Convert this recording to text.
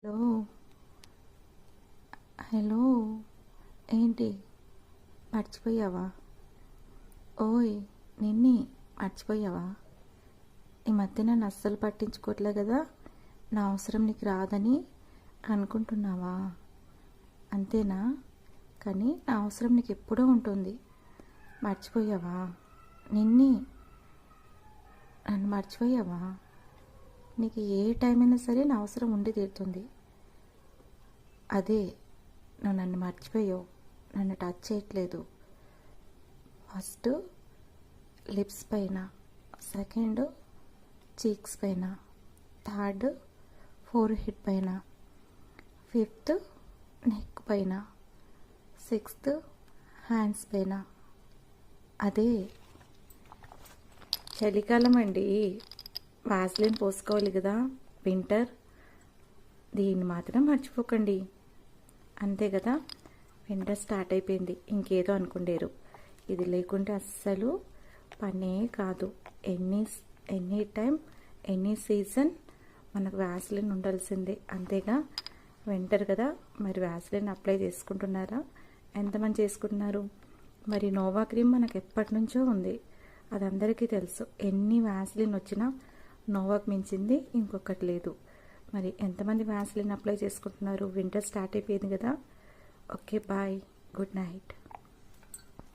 Hello hello ఏంటి మర్చిపోయావా? ఓయ్ నిన్ని మర్చిపోయావా? ఈ మధ్య నన్ను అస్సలు పట్టించుకోవట్లే కదా. నా అవసరం నీకు రాదని అనుకుంటున్నావా? అంతేనా? కానీ నా అవసరం నీకు ఎప్పుడూ ఉంటుంది. మర్చిపోయావా? నిన్ని నన్ను మర్చిపోయావా? నీకు ఏ టైం అయినా సరే నా అవసరం ఉండి తీరుతుంది. అదే నువ్వు నన్ను మర్చిపోయావు, నన్ను టచ్ చేయట్లేదు. ఫస్ట్ లిప్స్ పైన, సెకండ్ చీక్స్ పైన, థర్డ్ ఫోర్ హెడ్ పైన, ఫిఫ్త్ నెక్ పైన, సిక్స్త్ హ్యాండ్స్ పైన. అదే చలికాలం అండి, వాస్లిన్ పోసుకోవాలి కదా, వింటర్. దీన్ని మాత్రం మర్చిపోకండి. అంతే కదా, వింటర్ స్టార్ట్ అయిపోయింది, ఇంకేదో అనుకుండేరు. ఇది లేకుంటే అస్సలు పనే కాదు. ఎనీ టైం ఎనీ సీజన్ మనకు వ్యాస్లిన్ ఉండాల్సిందే. అంతేగా, వింటర్ కదా, మరి వ్యాస్లిన్ అప్లై చేసుకుంటున్నారా? ఎంతమంది చేసుకుంటున్నారు? మరి నోవా క్రీమ్ మనకు ఎప్పటి నుంచో ఉంది, అది అందరికీ తెలుసు. ఎన్ని వ్యాస్లిన్ వచ్చినా నోవాకు మించింది ఇంకొకటి లేదు. మరి ఎంతమంది వ్యాస్లిన్ అప్లై చేసుకుంటున్నారు? వింటర్ స్టార్ట్ అయిపోయింది కదా. Okay, bye, good night.